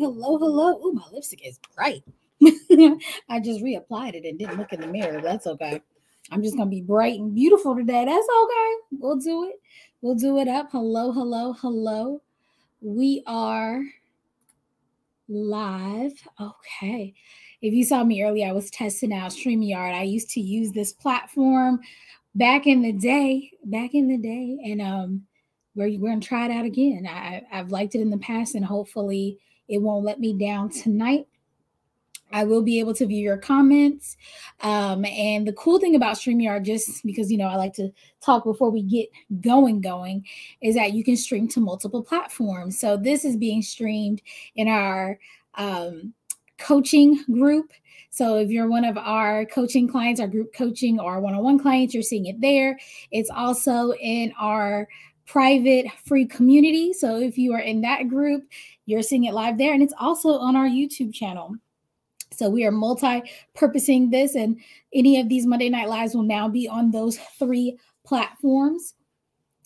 hello, hello. Oh, my lipstick is bright. I just reapplied it and didn't look in the mirror. That's okay. I'm just going to be bright and beautiful today. That's okay. We'll do it. We'll do it up. Hello, hello, hello. We are live. Okay. If you saw me earlier, I was testing out StreamYard. I used to use this platform back in the day, and we're going to try it out again. I've liked it in the past, and hopefully it won't let me down tonight. I will be able to view your comments. And the cool thing about StreamYard, just because, I like to talk before we get going, is that you can stream to multiple platforms. So this is being streamed in our coaching group. So if you're one of our coaching clients, our group coaching or one-on-one clients, you're seeing it there. It's also in our private free community. So if you are in that group, you're seeing it live there. And it's also on our YouTube channel. So we are multi-purposing this, and any of these Monday Night Lives will now be on those 3 platforms,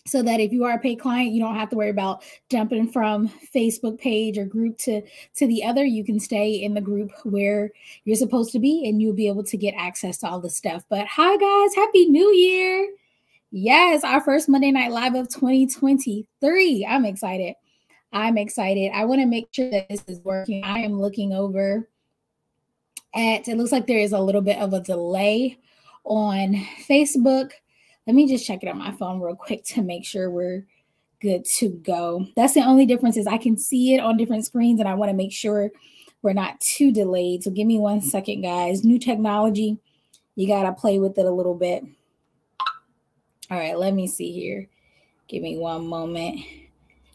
so that if you are a paid client, you don't have to worry about jumping from Facebook page or group to the other. You can stay in the group where you're supposed to be, and you'll be able to get access to all the stuff. But hi, guys. Happy New Year. Yes, our first Monday Night Live of 2023. I'm excited. I want to make sure that this is working. I am looking over it looks like there is a little bit of a delay on Facebook. Let me just check it on my phone real quick to make sure we're good to go. That's the only difference, is I can see it on different screens, and I want to make sure we're not too delayed. So give me 1 second, guys. New technology, you got to play with it a little bit. All right, let me see here. Give me 1 moment.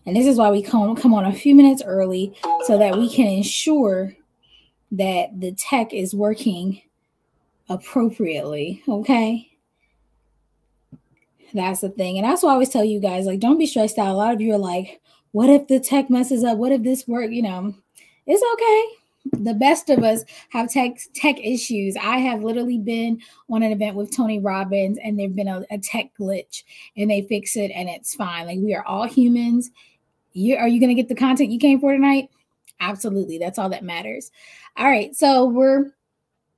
And this is why we come on a few minutes early, so that we can ensure that the tech is working appropriately. Okay. That's the thing. And that's why I always tell you guys, like, don't be stressed out. A lot of you are like, what if the tech messes up? What if this work? It's okay. The best of us have tech issues. I have literally been on an event with Tony Robbins, and there've been a tech glitch, and they fix it, and it's fine. Like, we are all humans. Are you going to get the content you came for tonight? Absolutely. That's all that matters. All right. So we're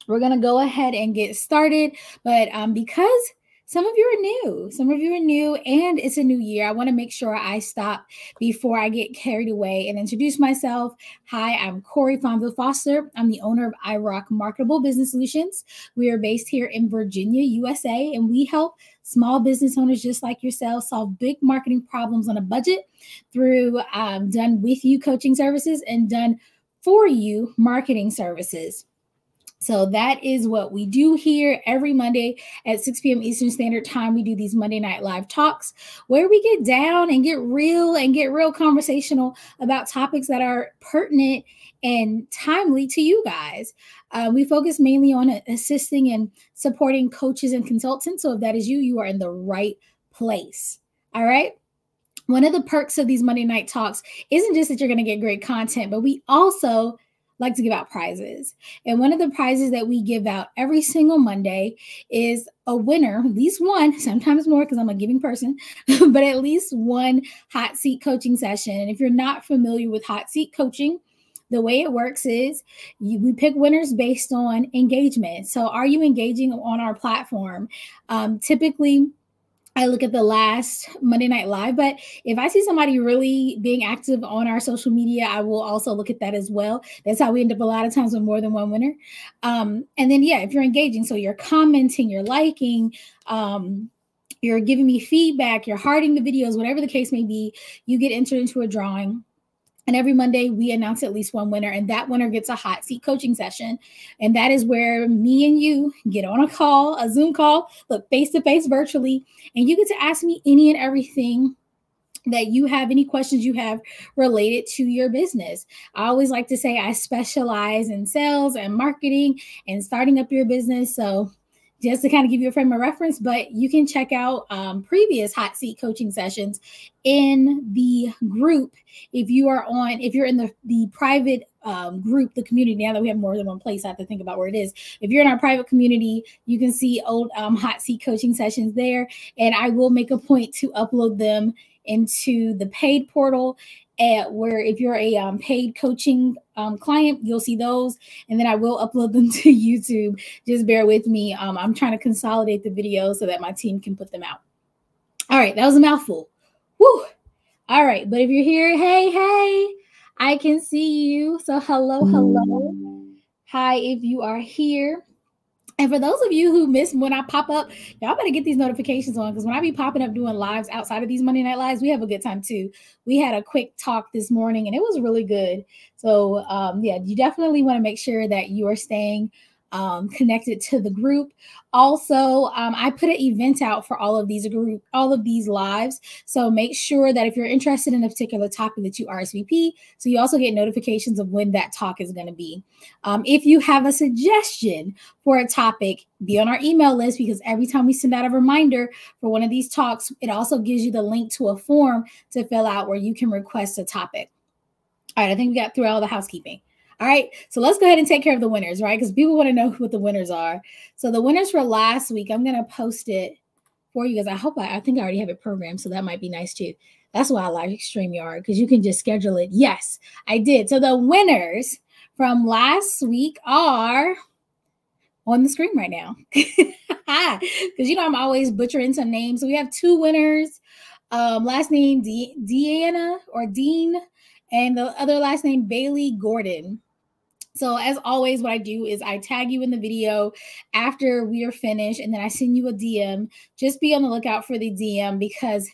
going to go ahead and get started. But because some of you are new, and it's a new year, I want to make sure I stop before I get carried away and introduce myself. Hi, I'm Corey Fonville Foster. I'm the owner of iRock Marketable Business Solutions. We are based here in Virginia, USA, and we help small business owners just like yourself solve big marketing problems on a budget through done with you coaching services and done for you marketing services. So that is what we do here every Monday at 6 p.m. Eastern Standard Time. We do these Monday Night Live talks where we get down and get real conversational about topics that are pertinent and timely to you guys. We focus mainly on assisting and supporting coaches and consultants. So if that is you, you are in the right place. All right. One of the perks of these Monday night talks isn't just that you're going to get great content, but we also like to give out prizes. And one of the prizes that we give out every single Monday is a winner, at least one, sometimes more because I'm a giving person, but at least one hot seat coaching session. And if you're not familiar with hot seat coaching, the way it works is we pick winners based on engagement. So are you engaging on our platform? Typically, I look at the last Monday Night Live, but if I see somebody really being active on our social media, I will also look at that as well. That's how we end up a lot of times with more than one winner. And then, if you're engaging, so you're commenting, you're liking, you're giving me feedback, you're hearting the videos, whatever the case may be, you get entered into a drawing. And every Monday, we announce at least one winner, and that winner gets a hot seat coaching session. And that is where me and you get on a call, a Zoom call, look face-to-face virtually, and you get to ask me any and everything that you have, any questions you have related to your business. I always like to say I specialize in sales and marketing and starting up your business. So just to kind of give you a frame of reference, but you can check out previous hot seat coaching sessions in the group. If you're in the private group, the community, now that we have more than one place, I have to think about where it is. If you're in our private community, you can see old hot seat coaching sessions there. And I will make a point to upload them into the paid portal where if you're a paid coaching client, you'll see those. And then I will upload them to YouTube. Just bear with me. I'm trying to consolidate the videos so that my team can put them out. All right, that was a mouthful. Woo! All right, but if you're here, hey, I can see you. So hello. Hi, if you are here. And for those of you who miss when I pop up, y'all better get these notifications on, because when I be popping up doing lives outside of these Monday Night Lives, we have a good time too. We had a quick talk this morning and it was really good. So yeah, you definitely want to make sure that you are staying connected to the group. Also, I put an event out for all of these lives. So make sure that if you're interested in a particular topic that you RSVP, so you also get notifications of when that talk is going to be. If you have a suggestion for a topic, be on our email list, because every time we send out a reminder for one of these talks, it also gives you the link to a form to fill out where you can request a topic. All right, I think we got through all the housekeeping. All right, so let's go ahead and take care of the winners, right? Because people want to know what the winners are. So the winners for last week, I'm going to post it for you guys. I think I already have it programmed, so that might be nice too. That's why I like StreamYard, because you can just schedule it. Yes, I did. So the winners from last week are on the screen right now. Because I'm always butchering some names. So we have 2 winners. Last name Deanna or Dean, and the other last name Bailey Gordon. So as always, what I do is I tag you in the video after we are finished, and then I send you a DM. Just be on the lookout for the DM, because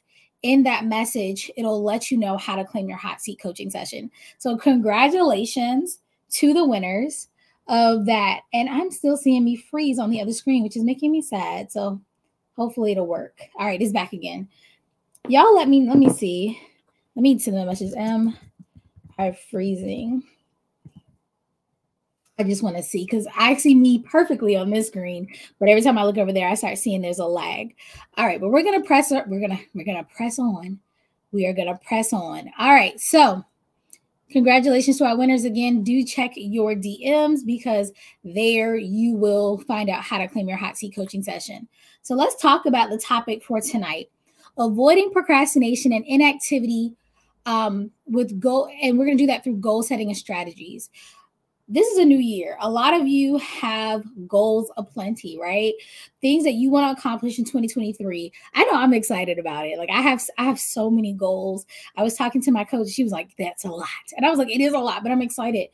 in that message, it'll let you know how to claim your hot seat coaching session. So congratulations to the winners of that. And I'm still seeing me freeze on the other screen, which is making me sad. So hopefully it'll work. All right, it's back again. Y'all let me see. Let me send the message. I'm freezing. I just want to see, because I see me perfectly on this screen, but every time I look over there, I start seeing there's a lag. All right, but we're gonna press. We're gonna press on. We are gonna press on. All right, so congratulations to our winners again. Do check your DMs, because there you will find out how to claim your hot seat coaching session. So let's talk about the topic for tonight: avoiding procrastination and inactivity with goal. And we're gonna do that through goal setting and strategies. This is a new year. A lot of you have goals aplenty, right? Things that you want to accomplish in 2023. I know I'm excited about it. Like I have so many goals. I was talking to my coach. She was like, "That's a lot," and I was like, "It is a lot," but I'm excited.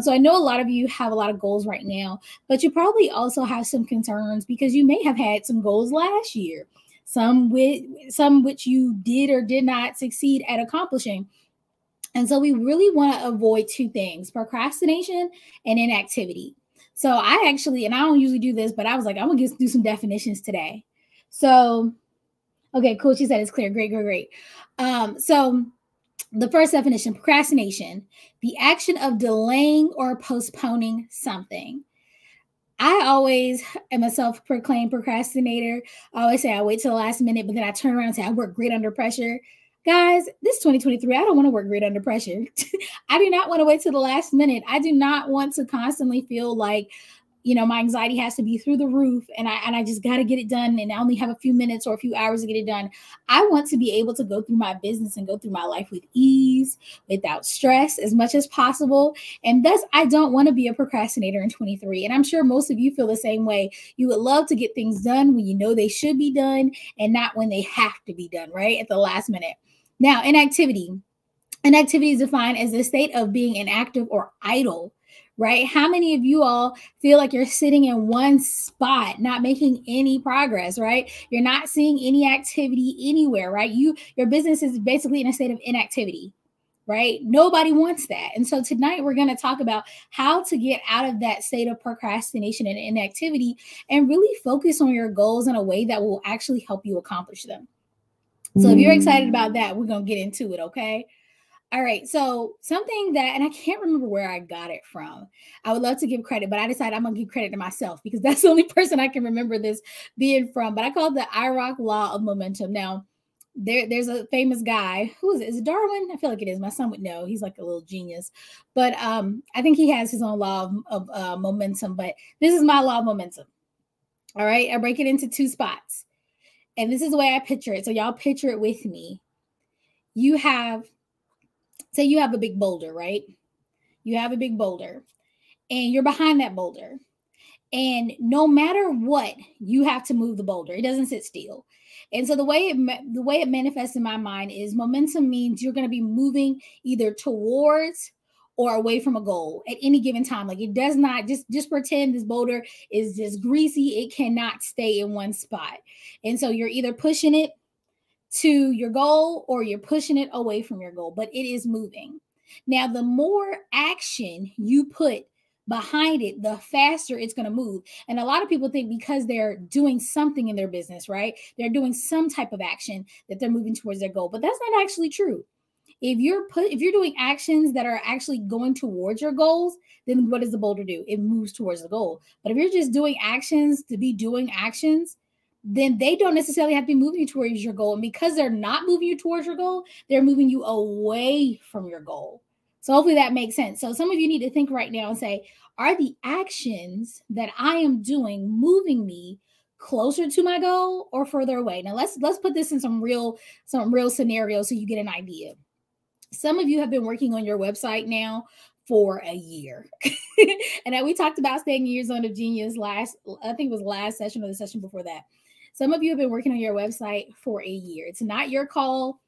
So I know a lot of you have a lot of goals right now, but you probably also have some concerns, because you may have had some goals last year, some which you did or did not succeed at accomplishing. And so we really want to avoid 2 things: procrastination and inactivity. So I actually, and I don't usually do this, but I was like, I'm going to do some definitions today. So, okay, cool. She said it's clear. Great. So the first definition: procrastination, the action of delaying or postponing something. I always am a self-proclaimed procrastinator. I always say I wait till the last minute, but then I turn around and say I work great under pressure. Guys, this 2023, I don't want to work great under pressure. I do not want to wait till the last minute. I do not want to constantly feel like, my anxiety has to be through the roof, and I just got to get it done, and I only have a few minutes or a few hours to get it done. I want to be able to go through my business and go through my life with ease, without stress, as much as possible. And thus, I don't want to be a procrastinator in 23. And I'm sure most of you feel the same way. You would love to get things done when you know they should be done, and not when they have to be done, right? At the last minute. Now, inactivity. Inactivity is defined as the state of being inactive or idle, right? How many of you all feel like you're sitting in one spot, not making any progress, right? You're not seeing any activity anywhere, right? Your business is basically in a state of inactivity, right? Nobody wants that. And so tonight we're going to talk about how to get out of that state of procrastination and inactivity, and really focus on your goals in a way that will actually help you accomplish them. So if you're excited about that, we're going to get into it, okay? All right, so something that, and I can't remember where I got it from. I would love to give credit, but I decided I'm going to give credit to myself, because that's the only person I can remember this being from. But I call it the IROC law of momentum. Now, there's a famous guy. Who is it? Is it Darwin? I feel like it is. My son would know. He's like a little genius. But I think he has his own law of momentum. But this is my law of momentum. All right, I break it into 2 spots. And this is the way I picture it. So y'all picture it with me. You have say you have a big boulder, right? You have a big boulder and you're behind that boulder. And no matter what, you have to move the boulder. It doesn't sit still. And so the way it manifests in my mind is momentum means you're going to be moving either towards or away from a goal at any given time. Like it does not just pretend this boulder is just greasy. It cannot stay in one spot. And so you're either pushing it to your goal or you're pushing it away from your goal, but it is moving. Now, the more action you put behind it, the faster it's going to move. And a lot of people think because they're doing something in their business, right? They're doing some type of action that they're moving towards their goal, but that's not actually true. If you're doing actions that are actually going towards your goals, then what does the boulder do? It moves towards the goal. But if you're just doing actions to be doing actions, then they don't necessarily have to be moving you towards your goal. And because they're not moving you towards your goal, they're moving you away from your goal. So hopefully that makes sense. So some of you need to think right now and say, are the actions that I am doing moving me closer to my goal or further away? Now let's put this in some real scenarios so you get an idea. Some of you have been working on your website now for a year. And we talked about staying in your zone of genius I think it was last session or the session before that. Some of you have been working on your website for a year. It's not your call.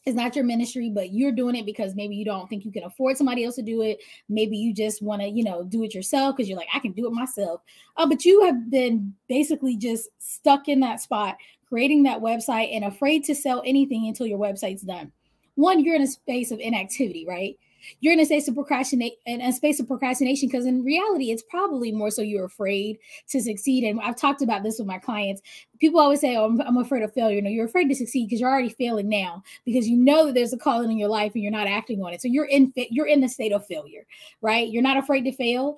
It's not your ministry, but you're doing it because maybe you don't think you can afford somebody else to do it. Maybe you just want to, do it yourself because you're like, I can do it myself. But you have been basically just stuck in that spot, creating that website and afraid to sell anything until your website's done. One, you're in a space of inactivity, right? You're in a space of procrastination because in reality, it's probably more so you're afraid to succeed. And I've talked about this with my clients. People always say, "Oh, I'm afraid of failure." No, you're afraid to succeed because you're already failing now because you know that there's a calling in your life and you're not acting on it. So you're in the state of failure, right? You're not afraid to fail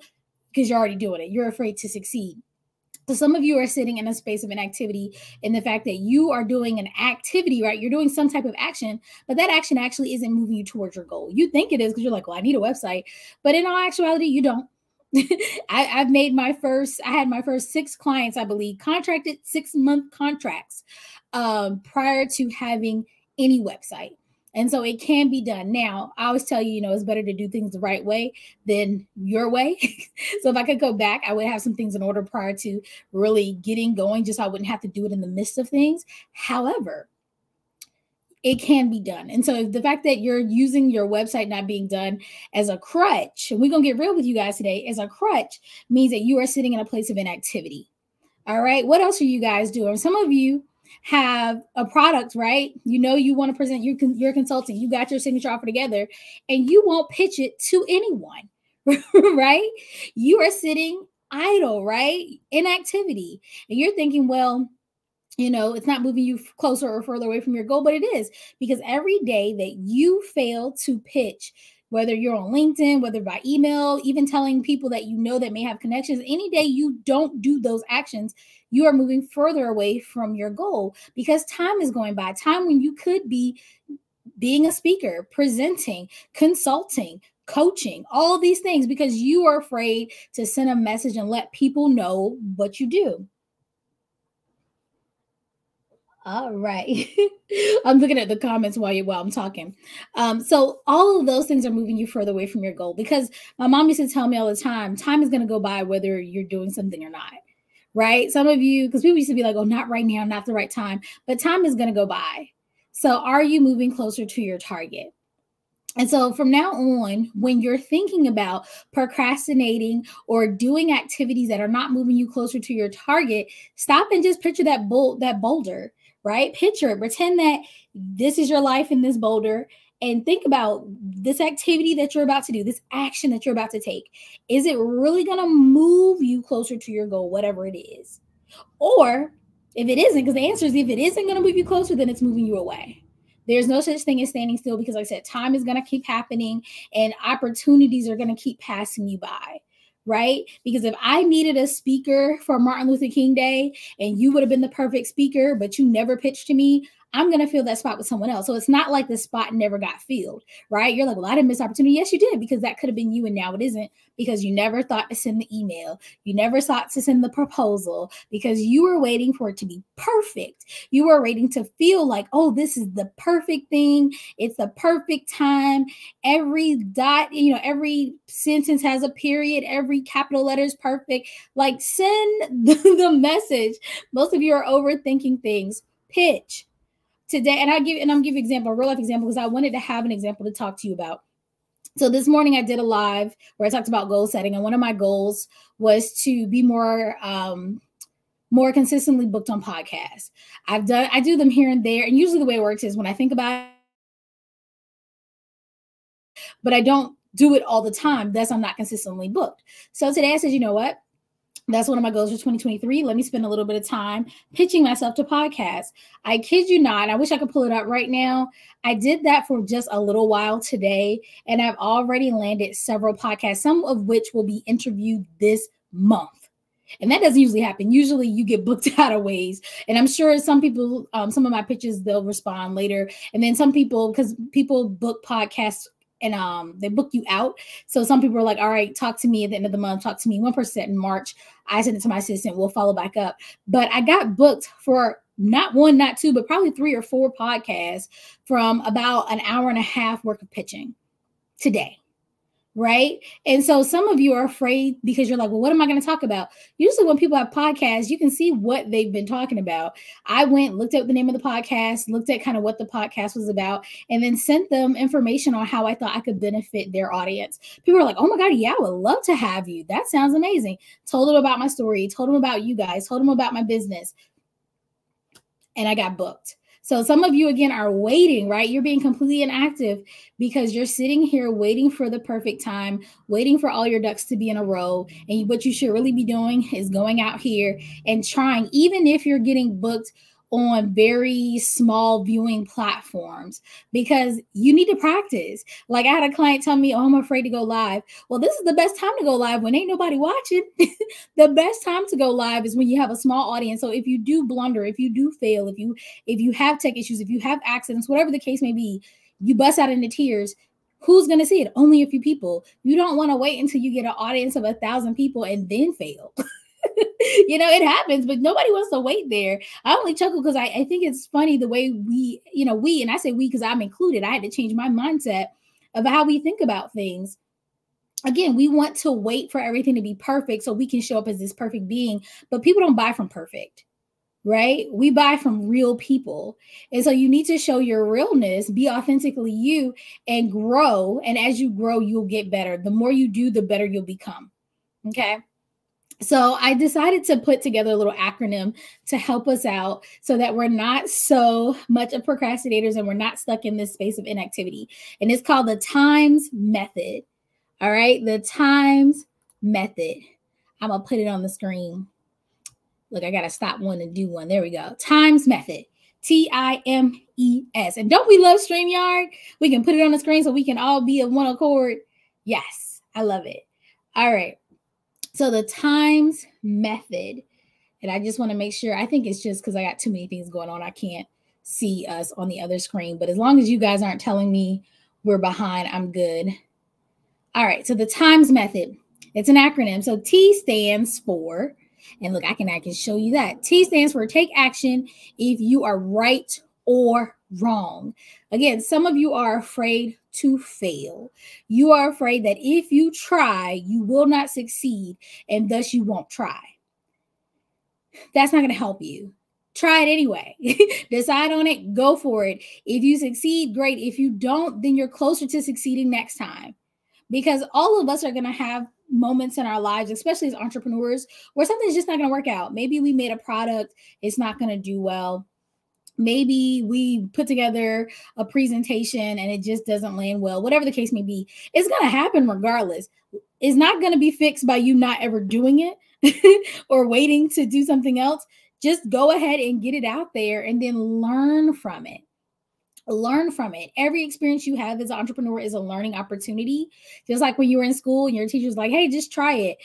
because you're already doing it. You're afraid to succeed. So some of you are sitting in a space of inactivity in the fact that you are doing an activity, right? You're doing some type of action, but that action actually isn't moving you towards your goal. You think it is because you're like, well, I need a website. But in all actuality, you don't. I had my first 6 clients, I believe, contracted 6-month contracts prior to having any website. And so it can be done. Now, I always tell you, it's better to do things the right way than your way. So if I could go back, I would have some things in order prior to really getting going, just so I wouldn't have to do it in the midst of things. However, it can be done. And so the fact that you're using your website not being done as a crutch, and we're going to get real with you guys today, as a crutch means that you are sitting in a place of inactivity. All right. What else are you guys doing? Some of you have a product, right? You want to present your consulting. You got your signature offer together and you won't pitch it to anyone, right? You are sitting idle, right? Inactivity. And you're thinking, well, it's not moving you closer or further away from your goal, but it is, because every day that you fail to pitch, whether you're on LinkedIn, whether by email, even telling people that that may have connections, any day you don't do those actions, you are moving further away from your goal because time is going by. Time when you could be being a speaker, presenting, consulting, coaching, all these things, because you are afraid to send a message and let people know what you do. All right. I'm looking at the comments while I'm talking. So all of those things are moving you further away from your goal, because my mom used to tell me all the time is going to go by whether you're doing something or not. Right. Some of you, because people used to be like, oh, not right now, not the right time, but time is going to go by. So are you moving closer to your target? And so from now on, when you're thinking about procrastinating or doing activities that are not moving you closer to your target, stop and just picture that boulder, right? Picture it, pretend that this is your life in this boulder, and think about this activity that you're about to do, this action that you're about to take. Is it really going to move you closer to your goal, whatever it is? Or if it isn't, because the answer is if it isn't going to move you closer, then it's moving you away. There's no such thing as standing still, because like I said, time is going to keep happening and opportunities are going to keep passing you by, right? Because if I needed a speaker for Martin Luther King Day and you would have been the perfect speaker, but you never pitched to me, I'm going to fill that spot with someone else. So it's not like the spot never got filled, right? You're like, well, I didn't miss opportunity. Yes, you did, because that could have been you, and now it isn't, because you never thought to send the email. You never thought to send the proposal, because you were waiting for it to be perfect. You were waiting to feel like, oh, this is the perfect thing. It's the perfect time. Every dot, every sentence has a period. Every capital letter is perfect. Like, send the message. Most of you are overthinking things. Pitch today. And I'm give you example, a real life example, because I wanted to have an example to talk to you about. So this morning I did a live where I talked about goal setting. And one of my goals was to be more consistently booked on podcasts. I do them here and there. And usually the way it works is when I think about it, but I don't do it all the time. Thus, I'm not consistently booked. So today I said, you know what? That's one of my goals for 2023. Let me spend a little bit of time pitching myself to podcasts. I kid you not. I wish I could pull it up right now. I did that for just a little while today, and I've already landed several podcasts, some of which will be interviewed this month. And that doesn't usually happen. Usually you get booked out of ways. And I'm sure some people, some of my pitches, they'll respond later. And then some people, because people book podcasts and they book you out. So some people are like, all right, talk to me at the end of the month. Talk to me. One person said in March, I sent it to my assistant. We'll follow back up. But I got booked for not one, not two, but probably 3 or 4 podcasts from about an hour and a half worth of pitching today. Right. And so some of you are afraid because you're like, well, what am I going to talk about? Usually when people have podcasts, you can see what they've been talking about. I went, looked at the name of the podcast, looked at kind of what the podcast was about, and then sent them information on how I thought I could benefit their audience. People are like, oh my God, yeah, I would love to have you. That sounds amazing. Told them about my story, told them about you guys, told them about my business. And I got booked. So some of you, again, are waiting, right? You're being completely inactive because you're sitting here waiting for the perfect time, waiting for all your ducks to be in a row. And what you should really be doing is going out here and trying, even if you're getting booked on very small viewing platforms, because you need to practice. Like I had a client tell me, oh, I'm afraid to go live. Well, this is the best time to go live when ain't nobody watching. The best time to go live is when you have a small audience. So if you do blunder, if you do fail, if you have tech issues, if you have accidents, whatever the case may be, you bust out into tears. Who's going to see it? Only a few people. You don't want to wait until you get an audience of 1,000 people and then fail. It happens, but nobody wants to wait there. I only chuckle because I think it's funny the way we, and I say we because I'm included. I had to change my mindset of how we think about things. Again, we want to wait for everything to be perfect so we can show up as this perfect being, but people don't buy from perfect, right? We buy from real people. And so you need to show your realness, be authentically you, and grow. And as you grow, you'll get better. The more you do, the better you'll become. Okay. So I decided to put together a little acronym to help us out so that we're not so much of procrastinators and we're not stuck in this space of inactivity. And it's called the TIMES method. All right. The TIMES method. I'm going to put it on the screen. Look, I got to stop one and do one. There we go. TIMES method. TIMES. And don't we love StreamYard? We can put it on the screen so we can all be of one accord. Yes. I love it. All right. So the TIMES method, and I just want to make sure, I think it's just because I got too many things going on. I can't see us on the other screen, but as long as you guys aren't telling me we're behind, I'm good. All right. So the TIMES method, it's an acronym. So T stands for, and look, I can show you that. T stands for take action if you are right or wrong. Again, some of you are afraid to fail. You are afraid that if you try, you will not succeed, and thus you won't try. That's not going to help you. Try it anyway. Decide on it. Go for it. If you succeed, great. If you don't, then you're closer to succeeding next time. Because all of us are going to have moments in our lives, especially as entrepreneurs, where something's just not going to work out. Maybe we made a product, it's not going to do well. Maybe we put together a presentation and it just doesn't land well. Whatever the case may be, it's going to happen regardless. It's not going to be fixed by you not ever doing it or waiting to do something else. Just go ahead and get it out there and then learn from it. Learn from it. Every experience you have as an entrepreneur is a learning opportunity. Just like when you were in school and your teacher's like, hey, just try it.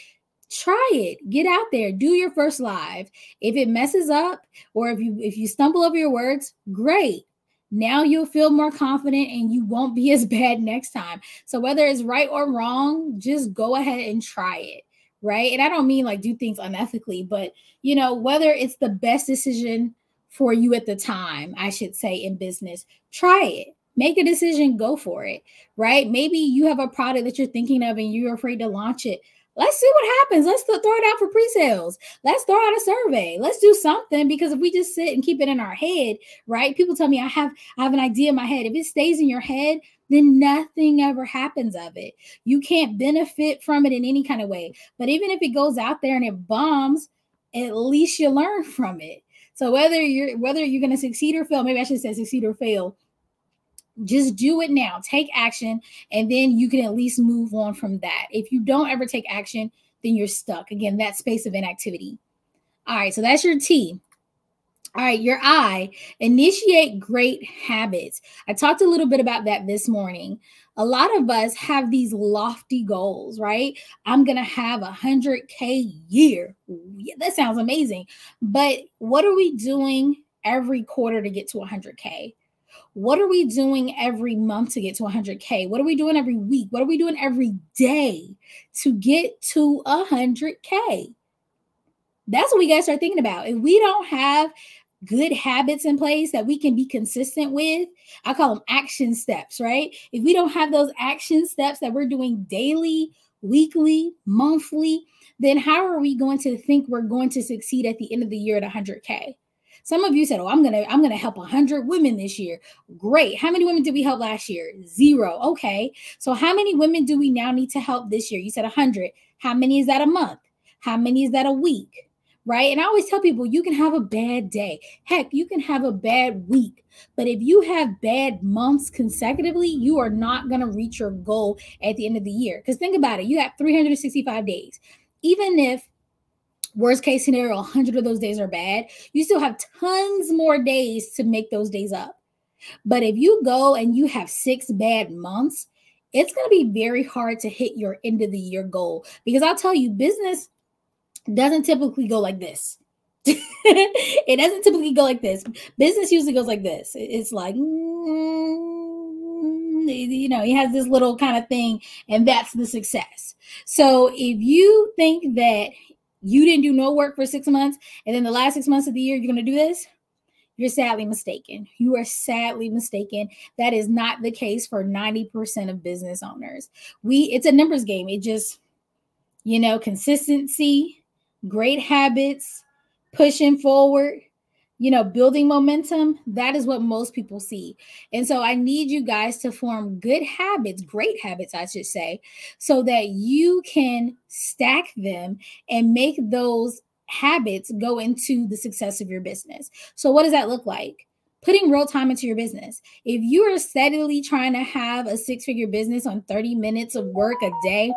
Try it. Get out there. Do your first live. If it messes up or if you stumble over your words, great. Now you'll feel more confident and you won't be as bad next time. So whether it's right or wrong, just go ahead and try it, right? And I don't mean like do things unethically, but whether it's the best decision for you at the time, I should say, in business, try it. Make a decision, go for it, right? Maybe you have a product that you're thinking of and you're afraid to launch it. Let's see what happens. Let's throw it out for pre-sales. Let's throw out a survey. Let's do something, because if we just sit and keep it in our head, right? People tell me I have an idea in my head. If it stays in your head, then nothing ever happens of it. You can't benefit from it in any kind of way. But even if it goes out there and it bombs, at least you learn from it. So whether you're going to succeed or fail, maybe I should say succeed or fail, just do it now. Take action, and then you can at least move on from that. If you don't ever take action, then you're stuck. Again, that space of inactivity. All right, so that's your T. All right, your I, initiate great habits. I talked a little bit about that this morning. A lot of us have these lofty goals, right? I'm going to have 100K year. Yeah, that sounds amazing. But what are we doing every quarter to get to 100K? What are we doing every month to get to 100K? What are we doing every week? What are we doing every day to get to 100K? That's what we got to start thinking about. If we don't have good habits in place that we can be consistent with, I call them action steps, right? If we don't have those action steps that we're doing daily, weekly, monthly, then how are we going to think we're going to succeed at the end of the year at 100K? Some of you said, "Oh, I'm gonna help 100 women this year." Great. How many women did we help last year? 0. Okay. So how many women do we now need to help this year? You said 100. How many is that a month? How many is that a week? Right? And I always tell people, you can have a bad day. Heck, you can have a bad week. But if you have bad months consecutively, you are not going to reach your goal at the end of the year. Because think about it. You have 365 days. Even if worst case scenario, 100 of those days are bad, you still have tons more days to make those days up. But if you go and you have 6 bad months, it's going to be very hard to hit your end of the year goal. Because I'll tell you, business doesn't typically go like this. It doesn't typically go like this. Business usually goes like this. It's like, he has this little kind of thing, and that's the success. So if you think that you didn't do no work for 6 months, and then the last 6 months of the year, you're going to do this, you're sadly mistaken. You are sadly mistaken. That is not the case for 90% of business owners. It's a numbers game. It just, consistency, great habits, pushing forward, building momentum. That is what most people see. And so I need you guys to form good habits, great habits, I should say, so that you can stack them and make those habits go into the success of your business. So what does that look like? Putting real time into your business. If you are steadily trying to have a 6-figure business on 30 minutes of work a day,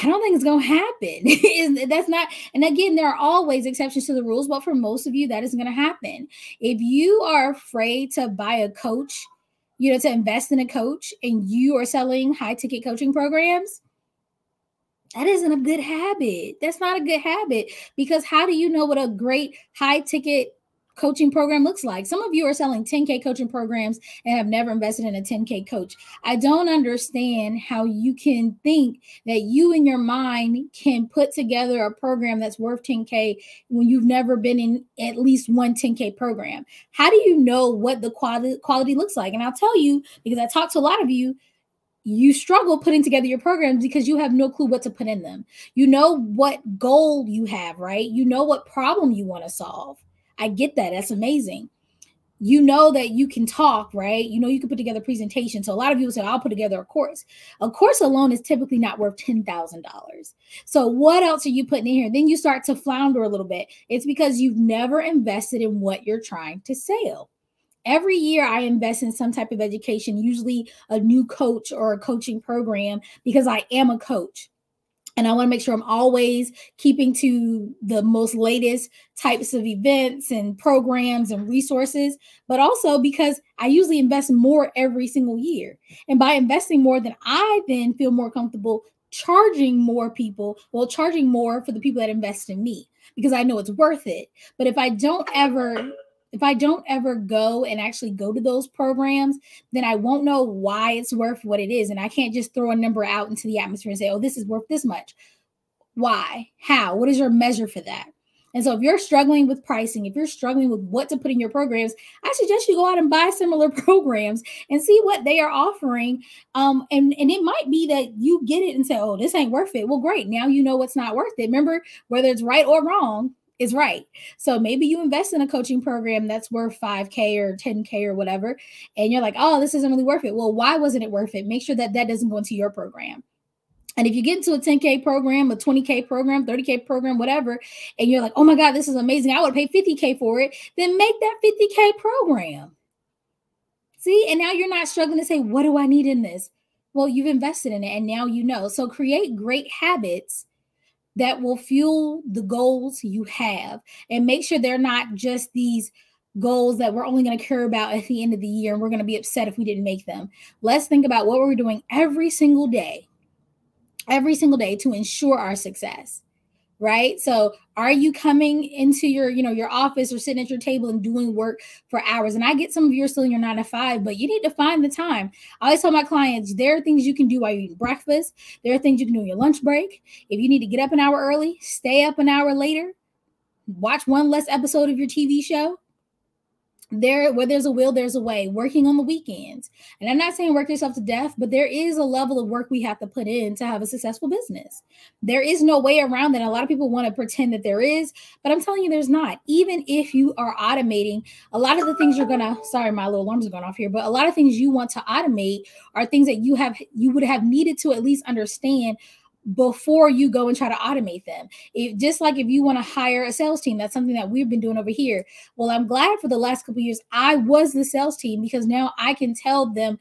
I don't think it's going to happen. That's not, and again, there are always exceptions to the rules, but for most of you, that isn't going to happen. If you are afraid to buy a coach, to invest in a coach, and you are selling high ticket coaching programs, that isn't a good habit. That's not a good habit, because how do you know what a great high ticket coaching program looks like? Some of you are selling 10K coaching programs and have never invested in a 10K coach. I don't understand how you can think that you in your mind can put together a program that's worth 10K when you've never been in at least one 10K program. How do you know what the quality looks like? And I'll tell you, because I talk to a lot of you, you struggle putting together your programs because you have no clue what to put in them. You know what goal you have, right? You know what problem you want to solve. I get that. That's amazing. You know that you can talk, right? You know you can put together a presentation. So a lot of people say, I'll put together a course. A course alone is typically not worth $10,000. So what else are you putting in here? Then you start to flounder a little bit. It's because you've never invested in what you're trying to sell. Every year I invest in some type of education, usually a new coach or a coaching program, because I am a coach. And I want to make sure I'm always keeping to the most latest types of events and programs and resources, but also because I usually invest more every single year. And by investing more, then I then feel more comfortable charging more for the people that invest in me because I know it's worth it. But if I don't ever go and actually go to those programs, then I won't know why it's worth what it is. And I can't just throw a number out into the atmosphere and say, oh, this is worth this much. Why? How? What is your measure for that? And so if you're struggling with pricing, if you're struggling with what to put in your programs, I suggest you go out and buy similar programs and see what they are offering. And it might be that you get it and say, oh, this ain't worth it. Well, great. Now you know what's not worth it. Remember, whether it's right or wrong, is right. So maybe you invest in a coaching program that's worth 5K or 10K or whatever. And you're like, oh, this isn't really worth it. Well, why wasn't it worth it? Make sure that that doesn't go into your program. And if you get into a 10K program, a 20K program, 30K program, whatever, and you're like, oh my God, this is amazing, I would pay 50K for it, then make that 50K program. See, and now you're not struggling to say, what do I need in this? Well, you've invested in it and now you know. So create great habits that will fuel the goals you have and make sure they're not just these goals that we're only going to care about at the end of the year and we're going to be upset if we didn't make them. Let's think about what we're doing every single day to ensure our success, right? So are you coming into your office or sitting at your table and doing work for hours? And I get some of you are still in your 9 to 5, but you need to find the time. I always tell my clients, there are things you can do while you eat breakfast. There are things you can do on your lunch break. If you need to get up an hour early, stay up an hour later, watch one less episode of your TV show. Where there's a will, there's a way. Working on the weekends. And I'm not saying work yourself to death, but there is a level of work we have to put in to have a successful business. There is no way around that. A lot of people want to pretend that there is, but I'm telling you there's not. Even if you are automating, a lot of the things sorry, my little alarms are going off here, but a lot of things you want to automate are things that you would have needed to at least understand before you go and try to automate them. Just like if you want to hire a sales team, that's something that we've been doing over here. Well, I'm glad for the last couple of years, I was the sales team because now I can tell them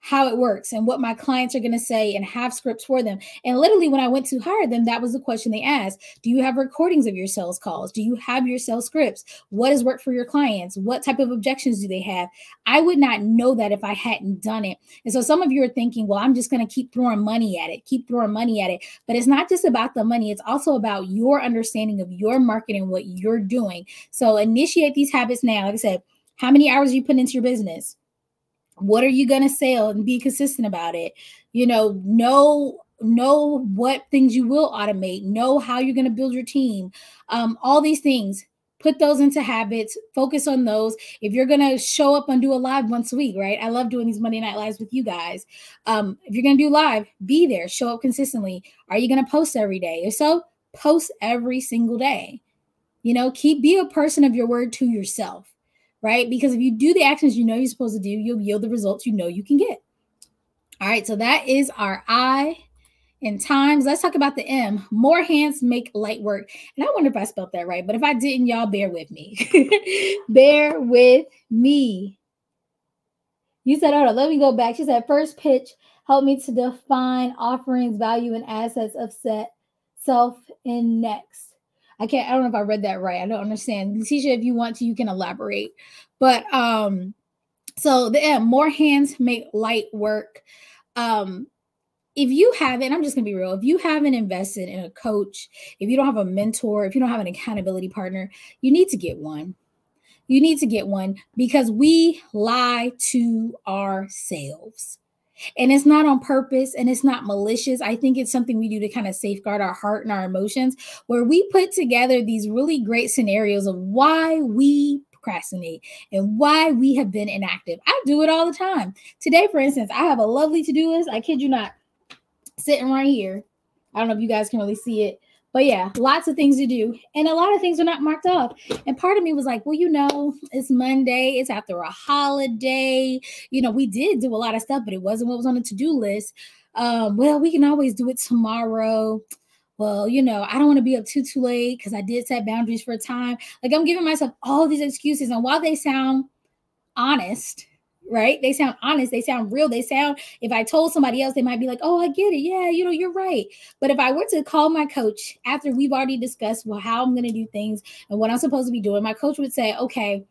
how it works and what my clients are going to say and have scripts for them. And literally when I went to hire them, that was the question they asked. Do you have recordings of your sales calls? Do you have your sales scripts? What has worked for your clients? What type of objections do they have? I would not know that if I hadn't done it. And so some of you are thinking, well, I'm just going to keep throwing money at it. But it's not just about the money. It's also about your understanding of your market and what you're doing. So initiate these habits now. Like I said, how many hours are you putting into your business? What are you going to sell and be consistent about it? Know what things you will automate, know how you're going to build your team. All these things, put those into habits, focus on those. If you're going to show up and do a live once a week, right? I love doing these Monday Night Lives with you guys. If you're going to do live, be there, show up consistently. Are you going to post every day? If so, post every single day. Be a person of your word to yourself. Right? Because if you do the actions you know you're supposed to do, you'll yield the results you know you can get. All right, so that is our I in times. Let's talk about the M. More hands make light work. And I wonder if I spelled that right, but if I didn't, y'all bear with me. Bear with me. You said, hold on, let me go back. She said, first pitch helped me to define offerings, value, and assets of self in next. I don't know if I read that right. I don't understand. Letitia, if you want to, you can elaborate. But so the M, more hands make light work. If you haven't, I'm just gonna be real. If you haven't invested in a coach, if you don't have a mentor, if you don't have an accountability partner, you need to get one. You need to get one because we lie to ourselves. And it's not on purpose and it's not malicious. I think it's something we do to kind of safeguard our heart and our emotions, where we put together these really great scenarios of why we procrastinate and why we have been inactive. I do it all the time. Today, for instance, I have a lovely to-do list. I kid you not, sitting right here. I don't know if you guys can really see it, but yeah, lots of things to do. And a lot of things are not marked off. And part of me was like, well, it's Monday. It's after a holiday. We did do a lot of stuff, but it wasn't what was on the to-do list. Well, we can always do it tomorrow. Well, I don't want to be up too late because I did set boundaries for a time. Like I'm giving myself all these excuses. And while they sound honest, right? They sound honest. They sound real. If I told somebody else, they might be like, oh, I get it. Yeah, you're right. But if I were to call my coach after we've already discussed how I'm going to do things and what I'm supposed to be doing, my coach would say, okay,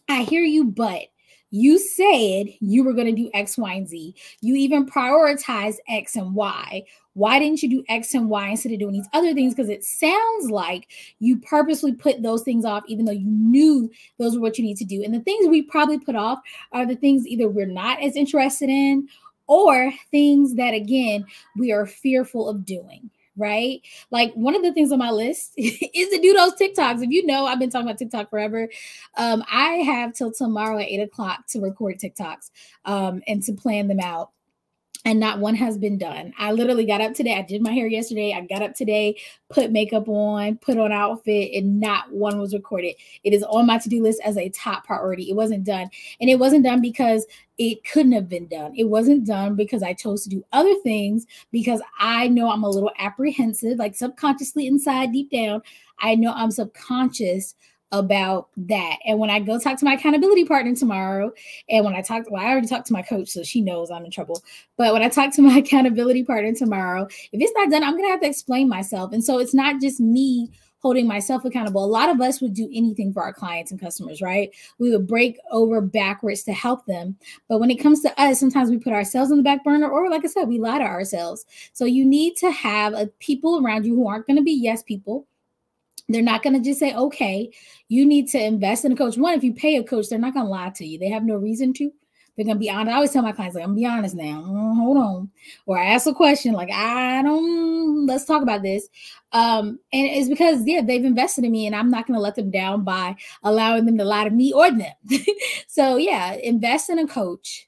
I hear you, but you said you were going to do X, Y, and Z. You even prioritize X and Y. Why didn't you do X and Y instead of doing these other things? Because it sounds like you purposely put those things off, even though you knew those were what you need to do. And the things we probably put off are the things either we're not as interested in, or things that, again, we are fearful of doing, right? Like one of the things on my list is to do those TikToks. If you know, I've been talking about TikTok forever. I have till tomorrow at 8 o'clock to record TikToks and to plan them out, and not one has been done. I literally got up today. I did my hair yesterday. I got up today, put makeup on, put on outfit, and not one was recorded. It is on my to-do list as a top priority. It wasn't done. And it wasn't done because it couldn't have been done. It wasn't done because I chose to do other things, because I know I'm a little apprehensive, like subconsciously inside, deep down, I know I'm subconscious about that. And when I go talk to my accountability partner tomorrow, and when I I already talked to my coach, so she knows I'm in trouble. But when I talk to my accountability partner tomorrow, if it's not done, I'm going to have to explain myself. And so it's not just me holding myself accountable. A lot of us would do anything for our clients and customers, right? We would break over backwards to help them. But when it comes to us, sometimes we put ourselves on the back burner, or like I said, we lie to ourselves. So you need to have people around you who aren't going to be yes people. They're not going to just say, okay. You need to invest in a coach. One, if you pay a coach, they're not going to lie to you. They have no reason to. They're going to be honest. I always tell my clients, like, I'm going to be honest now. Hold on. Or I ask a question, like, let's talk about this. And it's because, yeah, they've invested in me, and I'm not going to let them down by allowing them to lie to me or them. So, yeah, invest in a coach.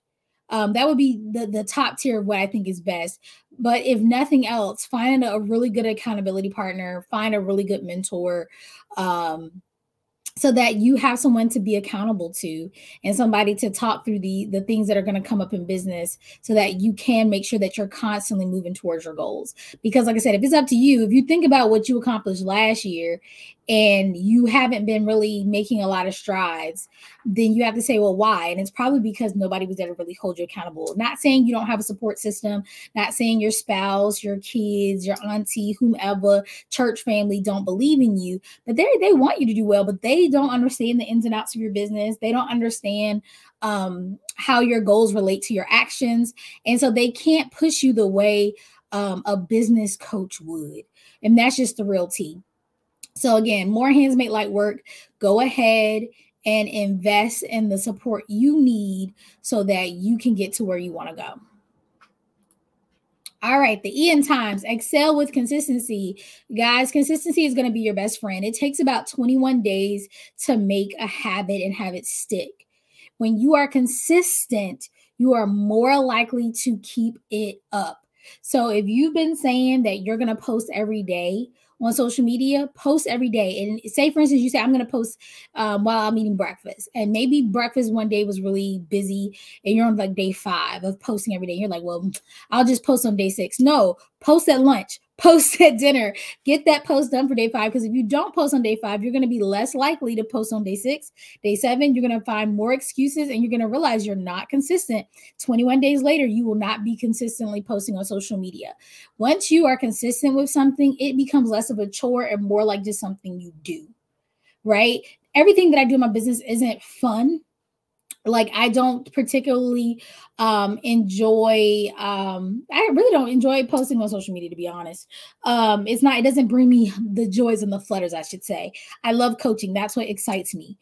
That would be the top tier of what I think is best. But if nothing else, find a really good accountability partner, find a really good mentor, so that you have someone to be accountable to, and somebody to talk through the things that are going to come up in business, so that you can make sure that you're constantly moving towards your goals. Because like I said, if it's up to you, if you think about what you accomplished last year and you haven't been really making a lot of strides, then you have to say, well, why? And it's probably because nobody was there to really hold you accountable. Not saying you don't have a support system, not saying your spouse, your kids, your auntie, whomever, church family don't believe in you, but they want you to do well, but they don't understand the ins and outs of your business. They don't understand how your goals relate to your actions. And so they can't push you the way a business coach would. And that's just the real tea. So again, more hands make light work. Go ahead and invest in the support you need so that you can get to where you want to go. All right, the E in times, excel with consistency. Guys, consistency is going to be your best friend. It takes about 21 days to make a habit and have it stick. When you are consistent, you are more likely to keep it up. So if you've been saying that you're going to post every day on social media, post every day. And say, for instance, you say, I'm going to post while I'm eating breakfast. And maybe breakfast one day was really busy and you're on like day 5 of posting every day. You're like, well, I'll just post on day 6. No, post at lunch. Post at dinner. Get that post done for day 5. Because if you don't post on day 5, you're going to be less likely to post on day 6. Day 7, you're going to find more excuses and you're going to realize you're not consistent. 21 days later, you will not be consistently posting on social media. Once you are consistent with something, it becomes less of a chore and more like just something you do, right? Everything that I do in my business isn't fun. Like I don't particularly enjoy I really don't enjoy posting on social media, to be honest. It doesn't bring me the joys and the flutters, I should say. I love coaching. That's what excites me.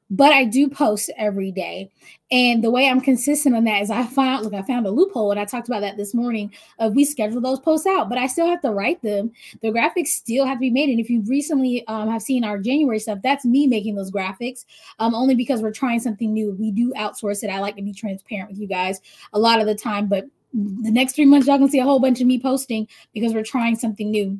But I do post every day. And the way I'm consistent on that is I found a loophole, and I talked about that this morning. We schedule those posts out, but I still have to write them. The graphics still have to be made. And if you recently have seen our January stuff, that's me making those graphics, only because we're trying something new. We do outsource it. I like to be transparent with you guys a lot of the time, but the next 3 months, y'all gonna see a whole bunch of me posting because we're trying something new.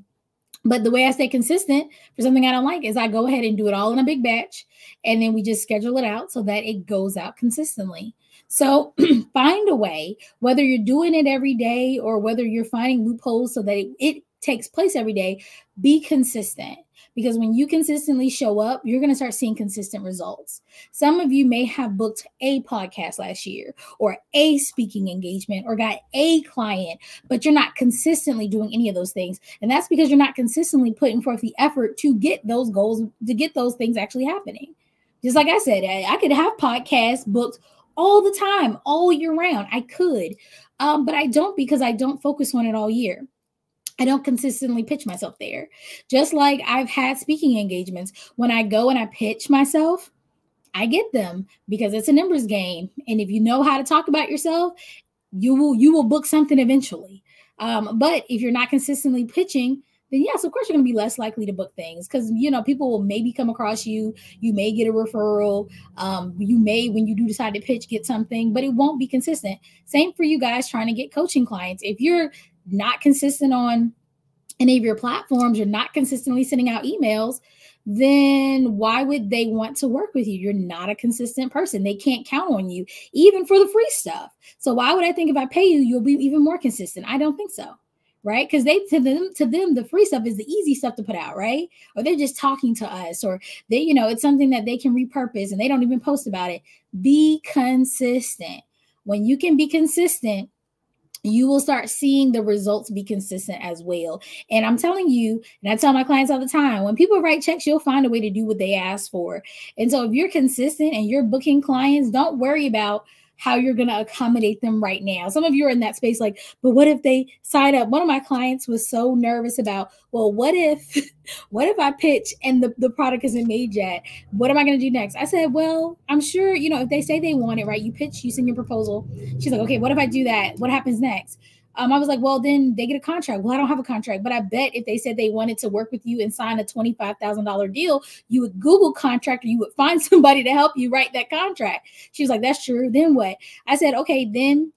But the way I stay consistent for something I don't like is I go ahead and do it all in a big batch, and then we just schedule it out so that it goes out consistently. So find a way, whether you're doing it every day or whether you're finding loopholes so that it takes place every day, be consistent. Because when you consistently show up, you're going to start seeing consistent results. Some of you may have booked a podcast last year or a speaking engagement or got a client, but you're not consistently doing any of those things. And that's because you're not consistently putting forth the effort to get those goals, to get those things actually happening. Just like I said, I could have podcasts booked all the time, all year round. I could, but I don't, because I don't focus on it all year. I don't consistently pitch myself there. Just like I've had speaking engagements. When I go and I pitch myself, I get them because it's a numbers game. And if you know how to talk about yourself, you will book something eventually. But if you're not consistently pitching, then yes, of course you're going to be less likely to book things because people will maybe come across you. You may get a referral. You may, when you do decide to pitch, get something, but it won't be consistent. Same for you guys trying to get coaching clients. If you're not consistent on any of your platforms, you're not consistently sending out emails, then why would they want to work with you? You're not a consistent person. They can't count on you, even for the free stuff. So why would I think if I pay you, you'll be even more consistent? I don't think so. Right? Because to them, the free stuff is the easy stuff to put out, right? Or they're just talking to us, or it's something that they can repurpose and they don't even post about it. Be consistent. When you can be consistent, you will start seeing the results be consistent as well. And I'm telling you, and I tell my clients all the time, when people write checks, you'll find a way to do what they ask for. And so if you're consistent and you're booking clients, don't worry about how you're going to accommodate them right now. Some of you are in that space like, but what if they sign up? One of my clients was so nervous about, well, what if I pitch and the product isn't made yet? What am I going to do next? I said, well, I'm sure, if they say they want it, right? You pitch, you send your proposal. She's like, okay, what if I do that? What happens next? I was like, well, then they get a contract. Well, I don't have a contract, but I bet if they said they wanted to work with you and sign a $25,000 deal, you would Google contract, or you would find somebody to help you write that contract. She was like, that's true. Then what? I said, okay, then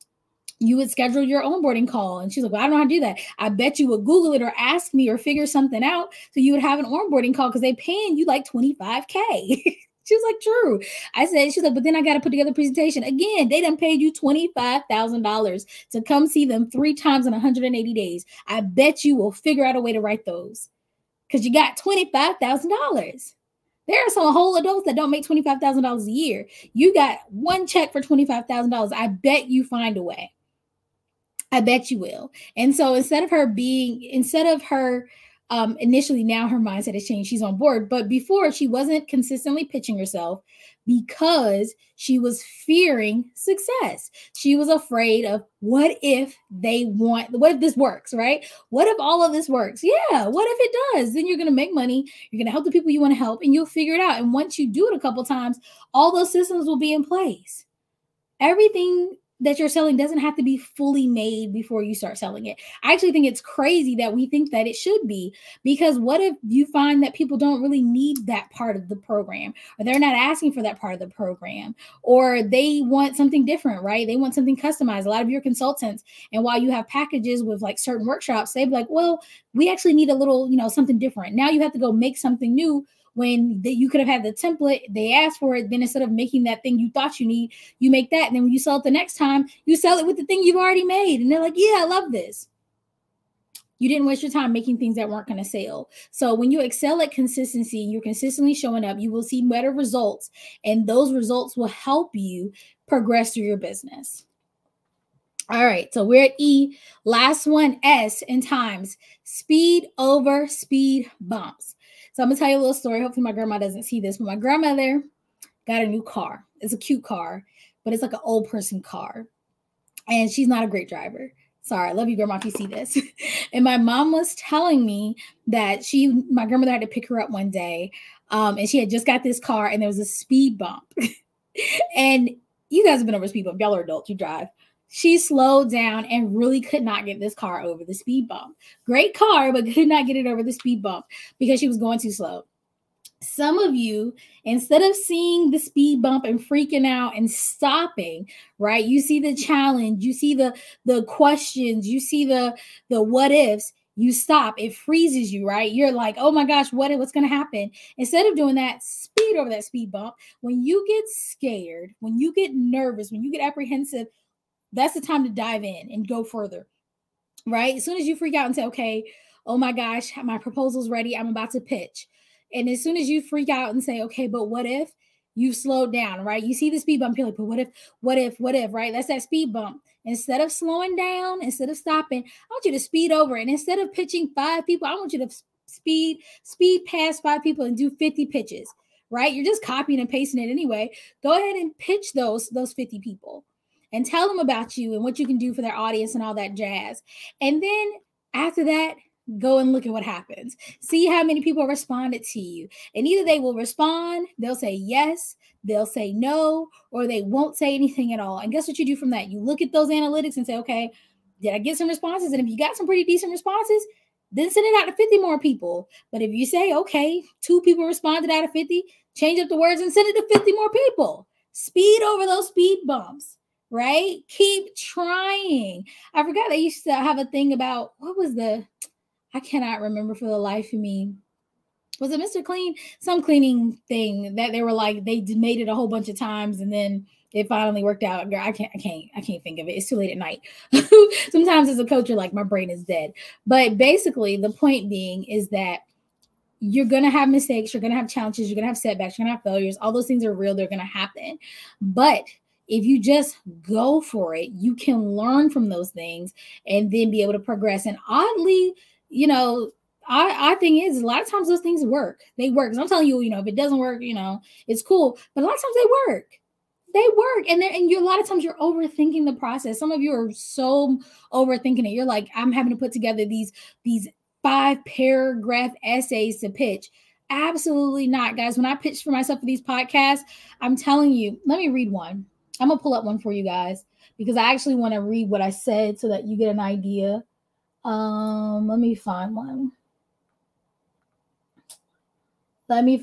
you would schedule your onboarding call. And she's like, well, I don't know how to do that. I bet you would Google it or ask me or figure something out. So you would have an onboarding call because they paying you like $25K. She was like, true. I said, she's like, but then I got to put together a presentation. Again, they done paid you $25,000 to come see them 3 times in 180 days. I bet you will figure out a way to write those because you got $25,000. There are some whole adults that don't make $25,000 a year. You got one check for $25,000. I bet you find a way. I bet you will. And so instead of her initially, now her mindset has changed. She's on board. But before, she wasn't consistently pitching herself because she was fearing success. She was afraid of what if this works, right? What if all of this works? Yeah. What if it does? Then you're going to make money. You're going to help the people you want to help, and you'll figure it out. And once you do it a couple times, all those systems will be in place. Everything that you're selling doesn't have to be fully made before you start selling it. I actually think it's crazy that we think that it should be, because what if you find that people don't really need that part of the program, or they're not asking for that part of the program, or they want something different, right? They want something customized. A lot of your consultants, and while you have packages with like certain workshops, they'd be like, well, we actually need a little, something different. Now you have to go make something new when you could have had the template, they asked for it. Then instead of making that thing you thought you need, you make that. And then when you sell it the next time, you sell it with the thing you've already made. And they're like, yeah, I love this. You didn't waste your time making things that weren't going to sell. So when you excel at consistency, you're consistently showing up, you will see better results. And those results will help you progress through your business. All right, so we're at E. Last one, S in times. Speed over speed bumps. So I'm going to tell you a little story. Hopefully my grandma doesn't see this, but my grandmother got a new car. It's a cute car, but it's like an old person car. And she's not a great driver. Sorry, I love you, Grandma, if you see this. And my mom was telling me that my grandmother had to pick her up one day, and she had just got this car, and there was a speed bump. And you guys have been over a speed bump. Y'all are adults. You drive. She slowed down and really could not get this car over the speed bump. Great car, but could not get it over the speed bump because she was going too slow. Some of you, instead of seeing the speed bump and freaking out and stopping, right? You see the challenge, you see the questions, you see the what ifs, you stop. It freezes you, right? You're like, oh my gosh, what's going to happen? Instead of doing that, speed over that speed bump. When you get scared, when you get nervous, when you get apprehensive, that's the time to dive in and go further, right? As soon as you freak out and say, okay, oh my gosh, my proposal's ready, I'm about to pitch. And as soon as you freak out and say, okay, but what if, you slowed down, right? You see the speed bump, you're like, but what if, right? That's that speed bump. Instead of slowing down, instead of stopping, I want you to speed over. And instead of pitching 5 people, I want you to speed past 5 people and do 50 pitches, right? You're just copying and pasting it anyway. Go ahead and pitch those 50 people. And tell them about you and what you can do for their audience and all that jazz. And then after that, Go and look at what happens. See how many people responded to you. And either they will respond, they'll say yes, they'll say no, or they won't say anything at all. And guess what you do from that? You look at those analytics and say, okay, did I get some responses? And if you got some pretty decent responses, then send it out to 50 more people. But if you say, okay, 2 people responded out of 50, change up the words and send it to 50 more people. Speed over those speed bumps, right? Keep trying. I forgot they used to have a thing about, I cannot remember for the life of me. Was it Mr. Clean? Some cleaning thing that they were like, they made it a whole bunch of times and then it finally worked out. Girl, I can't think of it. It's too late at night. Sometimes as a coach, you're like, my brain is dead. But basically, the point being is that you're going to have mistakes. You're going to have challenges. You're going to have setbacks. You're going to have failures. All those things are real. They're going to happen. But if you just go for it, you can learn from those things and then be able to progress. And oddly, I think is a lot of times those things work. They work. Because I'm telling you, if it doesn't work, it's cool. But a lot of times they work. They work. And a lot of times you're overthinking the process. Some of you are so overthinking it. You're like, I'm having to put together these 5-paragraph essays to pitch. Absolutely not, guys. When I pitched for myself for these podcasts, I'm telling you, let me read one. I'm going to pull up one for you guys because I actually want to read what I said so that you get an idea. Let me find one. Give me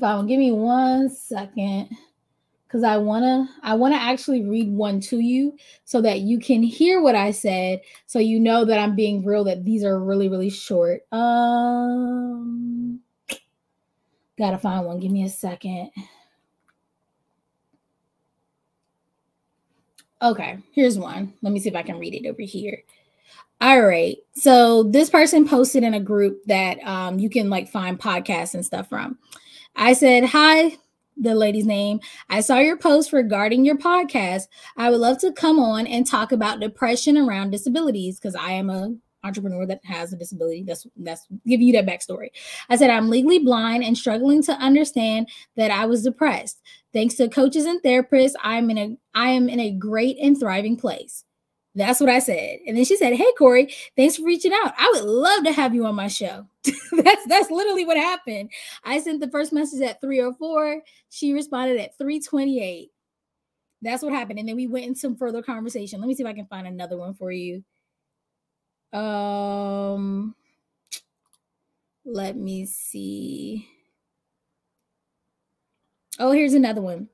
1 second because I want to actually read one to you so that you can hear what I said so you know that I'm being real, that these are really, really short. Gotta find one. Give me a second. Okay, here's one. Let me see if I can read it over here. All right. So this person posted in a group that you can find podcasts and stuff from. I said, hi, the lady's name. I saw your post regarding your podcast. I would love to come on and talk about depression around disabilities because I am a entrepreneur that has a disability. That's give you that backstory. I said, I'm legally blind and struggling to understand that I was depressed. Thanks to coaches and therapists, I am in a great and thriving place. That's what I said. And then she said, hey, Corey, thanks for reaching out. I would love to have you on my show. That's literally what happened. I sent the first message at 3:04. She responded at 3:28. That's what happened. And then we went into some further conversation. Let me see if I can find another one for you. Let me see. Oh, here's another one.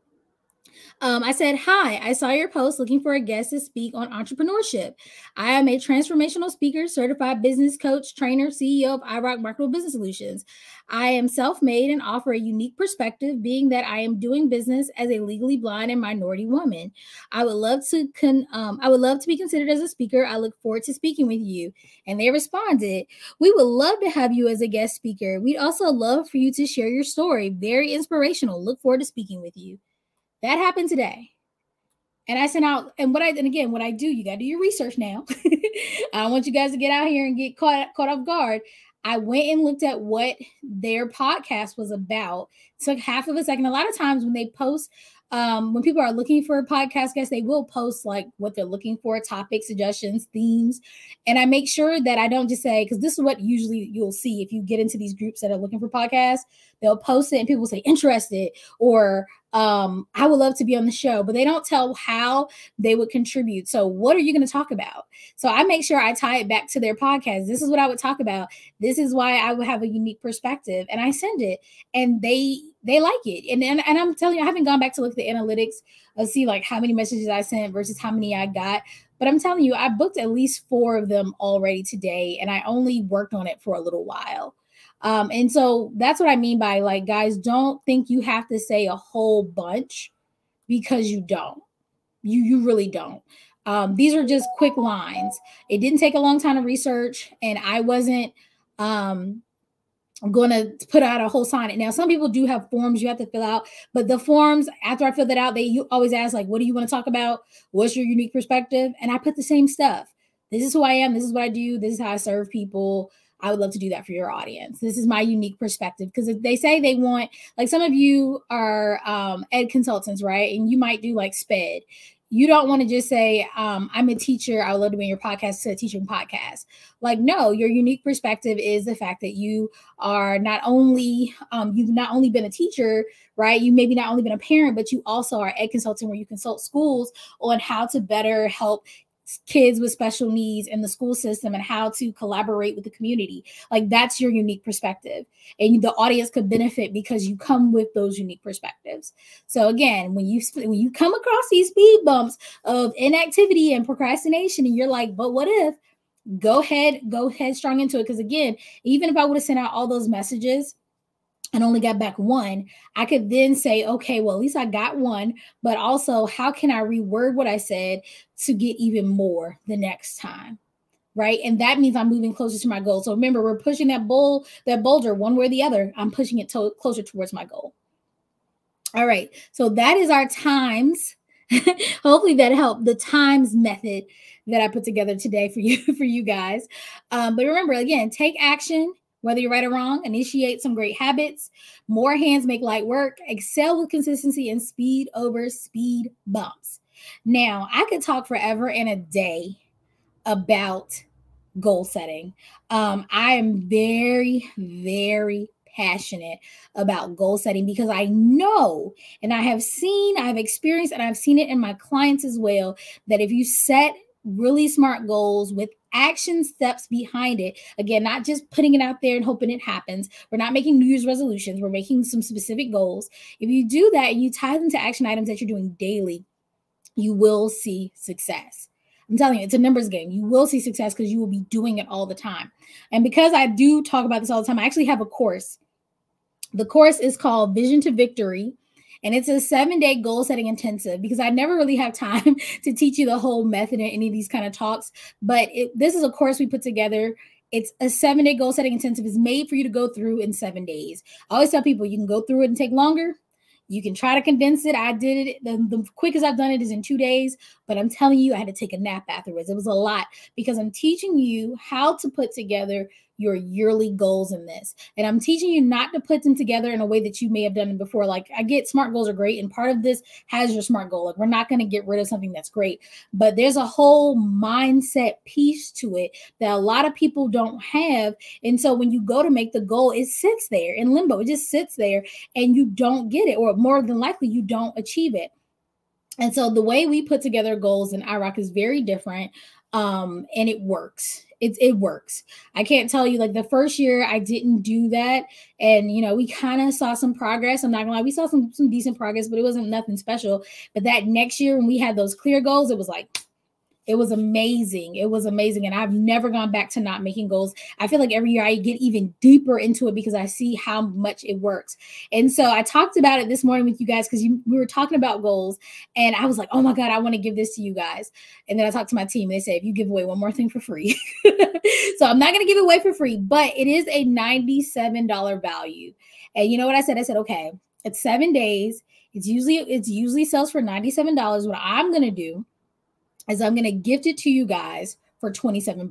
I said, hi, I saw your post looking for a guest to speak on entrepreneurship. I am a transformational speaker, certified business coach, trainer, CEO of iRock Marketable Business Solutions. I am self-made and offer a unique perspective, being that I am doing business as a legally blind and minority woman. I would love to be considered as a speaker. I look forward to speaking with you. And they responded, we would love to have you as a guest speaker. We'd also love for you to share your story. Very inspirational. Look forward to speaking with you. That happened today. And I sent out, and what I do, you got to do your research now. I don't want you guys to get out here and get caught off guard. I went and looked at what their podcast was about. It took half of a second. A lot of times when they post, when people are looking for a podcast guest, they will post what they're looking for, topic suggestions, themes. And I make sure that I don't just say, because this is what usually you'll see if you get into these groups that are looking for podcasts, they'll post it and people will say interested or I would love to be on the show, but they don't tell how they would contribute. So what are you going to talk about? So I make sure I tie it back to their podcast. This is what I would talk about. This is why I would have a unique perspective. And I send it and they like it. And I'm telling you, I haven't gone back to look at the analytics and see how many messages I sent versus how many I got. But I'm telling you, I booked at least 4 of them already today. And I only worked on it for a little while. And so that's what I mean by guys, don't think you have to say a whole bunch because you don't. You really don't. These are just quick lines. It didn't take a long time to research, and I wasn't going to put out a whole sonnet. Now, some people do have forms you have to fill out, but the forms, after I fill that out, you always ask, what do you want to talk about? What's your unique perspective? And I put the same stuff. This is who I am. This is what I do. This is how I serve people. I would love to do that for your audience. This is my unique perspective. Because if they say they want, some of you are ed consultants, right? And you might do SPED. you don't want to just say, I'm a teacher, I would love to be in your podcast, to a teaching podcast. Like, no, your unique perspective is the fact that you are not only, you've not only been a teacher, right? You maybe not only been a parent, but you also are ed consultant, where you consult schools on how to better help kids with special needs in the school system and how to collaborate with the community. Like, that's your unique perspective, and the audience could benefit because you come with those unique perspectives. So again, when you come across these speed bumps of inactivity and procrastination, and you're like, but what if, go headstrong into it. Because again, even if I would have sent out all those messages and only got back one, I could then say, okay, well, at least I got one, but also how can I reword what I said to get even more the next time? Right. And that means I'm moving closer to my goal. So remember, we're pushing that boulder one way or the other. I'm pushing it closer towards my goal. All right. So that is our times. Hopefully that helped. The times method that I put together today for you guys. But remember, again, take action. Whether you're right or wrong, initiate some great habits. More hands make light work. Excel with consistency, and speed over speed bumps. Now, I could talk forever and a day about goal setting. I am very, very passionate about goal setting because I know, and I have experienced, and I've seen it in my clients as well, that if you set really smart goals with action steps behind it, again, not just putting it out there and hoping it happens. We're not making New Year's resolutions. We're making some specific goals. If you do that and you tie them to action items that you're doing daily, you will see success. I'm telling you, it's a numbers game. You will see success because you will be doing it all the time. And because I do talk about this all the time, I actually have a course. The course is called Vision to Victory. And it's a 7-day goal setting intensive, because I never really have time to teach you the whole method in any of these kind of talks. But this is a course we put together. It's a 7-day goal setting intensive. It's made for you to go through in 7 days. I always tell people you can go through it and take longer. You can try to condense it. I did it. The quickest I've done it is in 2 days, but I'm telling you, I had to take a nap afterwards. It was a lot, because I'm teaching you how to put together your yearly goals in this. And I'm teaching you not to put them together in a way that you may have done it before. Like, I get SMART goals are great, and part of this has your SMART goal. Like, we're not going to get rid of something that's great, but there's a whole mindset piece to it that a lot of people don't have. And so when you go to make the goal, it sits there in limbo. It just sits there and you don't get it, or more than likely you don't achieve it. And so the way we put together goals in IROC is very different. And it works. It works. I can't tell you, like, the first year I didn't do that. And, we kind of saw some progress. I'm not gonna lie. We saw some decent progress, but it wasn't nothing special. But that next year, when we had those clear goals, it was like, it was amazing. It was amazing. And I've never gone back to not making goals. I feel like every year I get even deeper into it because I see how much it works. And so I talked about it this morning with you guys, because we were talking about goals, and I was like, oh my God, I want to give this to you guys. And then I talked to my team. They said, if you give away one more thing for free. So I'm not going to give it away for free, but it is a $97 value. And you know what I said? I said, okay, it's 7 days. It's usually sells for $97. What I'm going to do is I'm going to gift it to you guys for $27.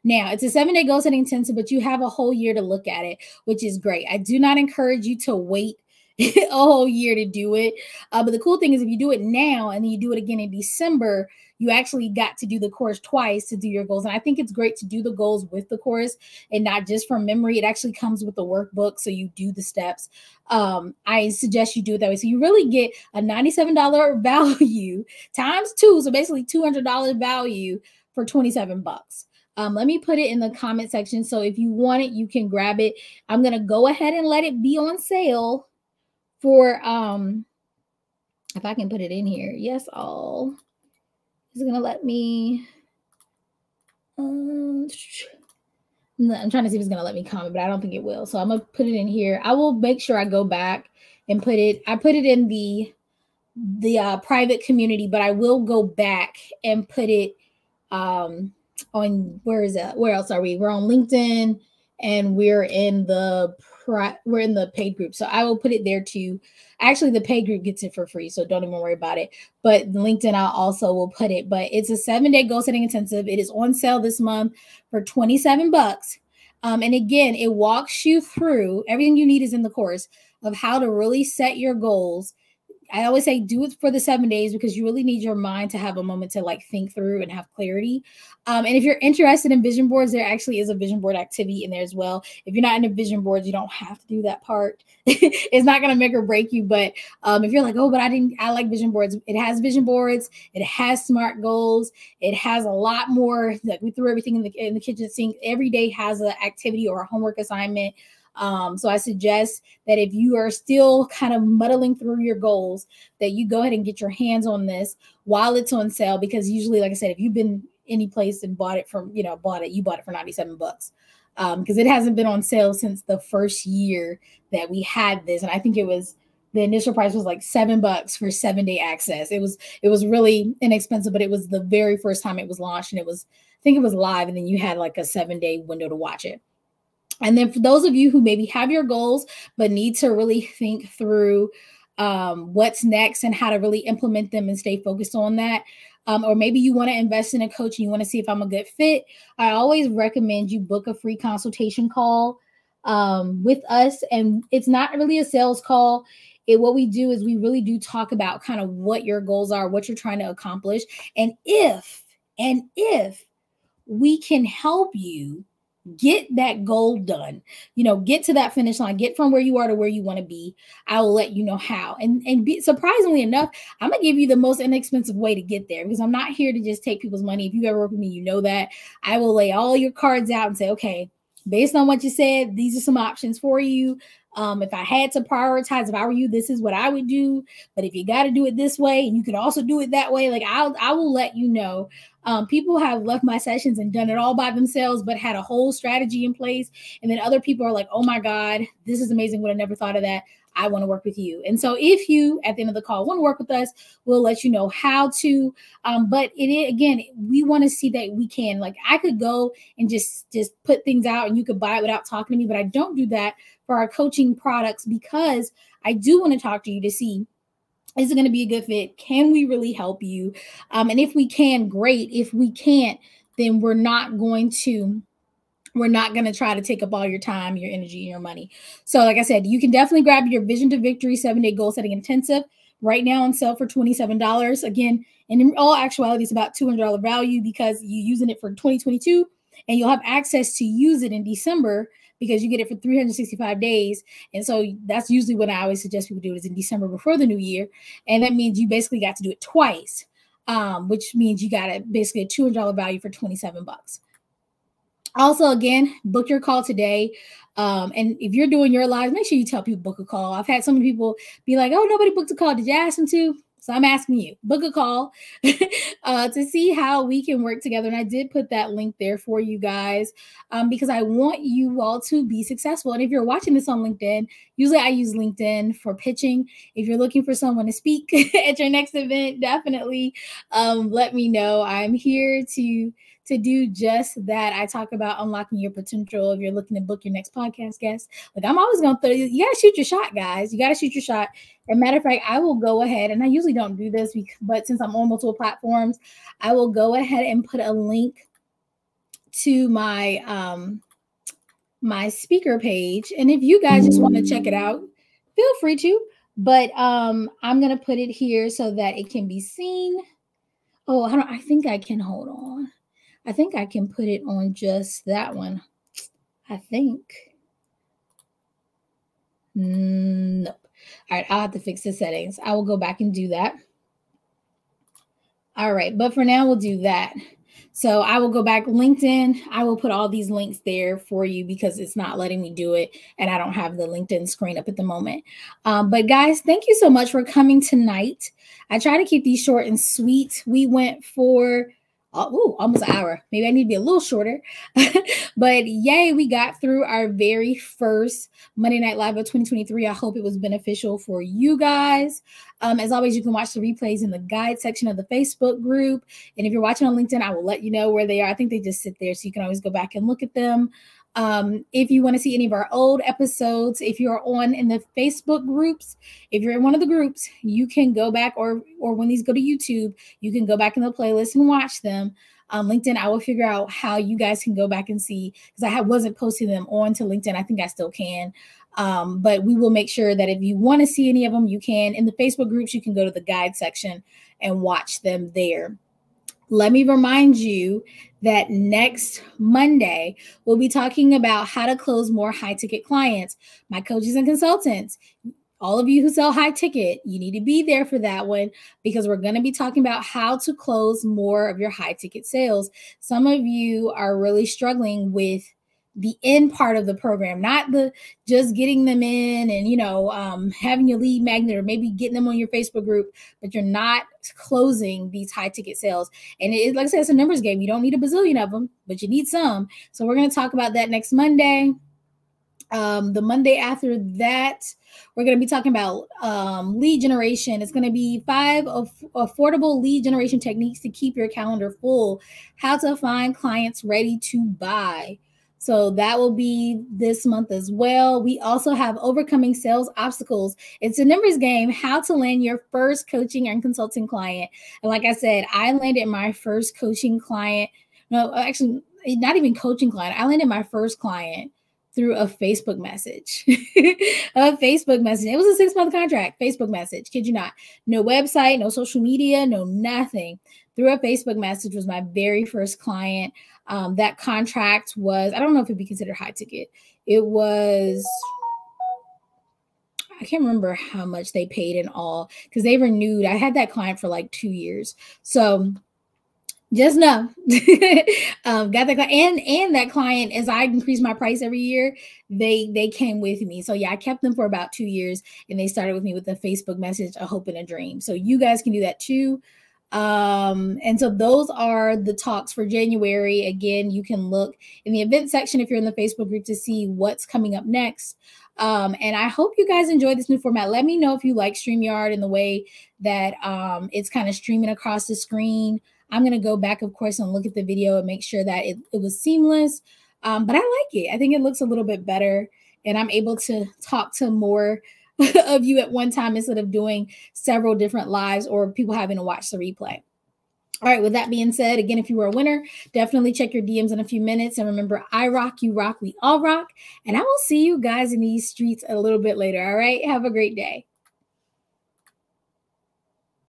Now, it's a 7-day goal setting intensive, but you have a whole year to look at it, which is great. I do not encourage you to wait a whole year to do it. But the cool thing is, if you do it now and then you do it again in December, you actually got to do the course twice to do your goals. And I think it's great to do the goals with the course and not just from memory. It actually comes with the workbook, so you do the steps. I suggest you do it that way. So you really get a $97 value times 2. So basically $200 value for $27. Let me put it in the comment section. So if you want it, you can grab it. I'm going to go ahead and let it be on sale for, if I can put it in here. Yes, all. It's going to let me, I'm trying to see if it's going to let me comment, but I don't think it will. So I'm going to put it in here. I will make sure I go back and put it in the private community, but I will go back and put it on, where is that? Where else are we? We're on LinkedIn, and we're in the paid group. So I will put it there too. Actually, the paid group gets it for free, so don't even worry about it. But LinkedIn, I also will put it. But it's a 7-day goal setting intensive. It is on sale this month for $27. And again, it walks you through everything you need is in the course of how to really set your goals. I always say do it for the 7 days because you really need your mind to have a moment to like think through and have clarity. And if you're interested in vision boards, there actually is a vision board activity in there as well. If you're not into vision boards, you don't have to do that part. It's not going to make or break you. But if you're like, oh, but I like vision boards. It has vision boards. It has SMART goals. It has a lot more. Like we threw everything in the kitchen sink. Every day has an activity or a homework assignment. So I suggest that if you are still kind of muddling through your goals, that you go ahead and get your hands on this while it's on sale. Because usually, like I said, if you've been any place and bought it for 97 bucks. Because it hasn't been on sale since the first year that we had this. And I think the initial price was like $7 for 7-day access. It was really inexpensive, but it was the very first time it was launched, and I think it was live, and then you had like a 7-day window to watch it. And then for those of you who maybe have your goals, but need to really think through what's next and how to really implement them and stay focused on that. Or maybe you want to invest in a coach and you want to see if I'm a good fit. I always recommend you book a free consultation call with us. And it's not really a sales call. What we do is we really do talk about kind of what your goals are, what you're trying to accomplish. And if we can help you get that goal done, get to that finish line, get from where you are to where you want to be, I will let you know how. And surprisingly enough, I'm going to give you the most inexpensive way to get there, because I'm not here to just take people's money. If you ever work with me, you know that. I will lay all your cards out and say, okay, based on what you said, these are some options for you. If I had to prioritize, if I were you, this is what I would do. But if you got to do it this way, and you could also do it that way, like I will let you know. People have left my sessions and done it all by themselves, but had a whole strategy in place. And then other people are like, oh my God, this is amazing. Would have never thought of that. I want to work with you. And so if you, at the end of the call, want to work with us, we'll let you know how to. But again, we want to see that we can, like, I could go and just put things out and you could buy it without talking to me, but I don't do that for our coaching products, because I do want to talk to you to see, is it going to be a good fit? Can we really help you? And if we can, great. If we can't, then we're not going to try to take up all your time, your energy, and your money. So like I said, you can definitely grab your Vision to Victory 7-day goal setting intensive right now on sale for $27. Again, and in all actuality, it's about $200 value because you're using it for 2022, and you'll have access to use it in December because you get it for 365 days. And so that's usually what I always suggest people do, is in December before the new year. And that means you basically got to do it twice, which means you got basically a $200 value for $27. Also, again, book your call today. And if you're doing your lives, make sure you tell people book a call. I've had so many people be like, oh, nobody booked a call. Did you ask them to? So I'm asking you, book a call to see how we can work together. And I did put that link there for you guys because I want you all to be successful. And if you're watching this on LinkedIn, usually I use LinkedIn for pitching. If you're looking for someone to speak at your next event, definitely let me know. I'm here to do just that. I talk about unlocking your potential. If you're looking to book your next podcast guest, like, I'm always going to you got to shoot your shot, guys. You got to shoot your shot. As a matter of fact, I will go ahead, and I usually don't do this, but since I'm on multiple platforms, I will go ahead and put a link to my my speaker page. And if you guys just want to check it out, feel free to. But I'm going to put it here so that it can be seen. Oh, I think I can, hold on. I think I can put it on just that one. I think. Nope. All right, I'll have to fix the settings. I will go back and do that. All right, but for now, we'll do that. So I will go back LinkedIn. I will put all these links there for you because it's not letting me do it. And I don't have the LinkedIn screen up at the moment. But guys, thank you so much for coming tonight. I try to keep these short and sweet. We went for almost an hour. Maybe I need to be a little shorter. But yay, we got through our very first Monday Night Live of 2023. I hope it was beneficial for you guys. As always, you can watch the replays in the guide section of the Facebook group. And if you're watching on LinkedIn, I will let you know where they are. I think they just sit there, so you can always go back and look at them. If you want to see any of our old episodes, if you're on in the Facebook groups, if you're in one of the groups, you can go back, or when these go to YouTube, you can go back in the playlist and watch them. LinkedIn, I will figure out how you guys can go back and see, because I wasn't posting them onto LinkedIn. I think I still can. But we will make sure that if you want to see any of them, you can. In the Facebook groups, you can go to the guide section and watch them there. Let me remind you that next Monday, we'll be talking about how to close more high ticket clients. My coaches and consultants, all of you who sell high ticket, you need to be there for that one, because we're going to be talking about how to close more of your high ticket sales. Some of you are really struggling with the end part of the program, not the just getting them in and having your lead magnet, or maybe getting them on your Facebook group, but you're not closing these high ticket sales. And like I said, it's a numbers game. You don't need a bazillion of them, but you need some. So we're going to talk about that next Monday. The Monday after that, we're going to be talking about lead generation. It's going to be 5 affordable lead generation techniques to keep your calendar full, how to find clients ready to buy. So that will be this month as well. We also have overcoming sales obstacles. It's a numbers game, how to land your first coaching and consulting client. And like I said, I landed my first coaching client. No, actually, not even coaching client. I landed my first client through a Facebook message. A Facebook message. It was a 6-month contract, Facebook message. Kid you not. No website, no social media, no nothing. Through a Facebook message was my very first client. That contract was, I don't know if it'd be considered high ticket. It was, I can't remember how much they paid in all, because they renewed. I had that client for like 2 years. So just know, got that client, and that client, as I increased my price every year, they came with me. So yeah, I kept them for about 2 years, and they started with me with a Facebook message, a hope and a dream. So you guys can do that too. And so those are the talks for January. Again, you can look in the event section if you're in the Facebook group to see what's coming up next. And I hope you guys enjoy this new format. Let me know if you like StreamYard and the way that it's kind of streaming across the screen. I'm going to go back, of course, and look at the video and make sure that it was seamless. But I like it. I think it looks a little bit better, and I'm able to talk to more of you at one time instead of doing several different lives or people having to watch the replay. All right, with that being said, again, if you were a winner, definitely check your DMs in a few minutes. And remember, I rock, you rock, we all rock. And I will see you guys in these streets a little bit later. All right, have a great day.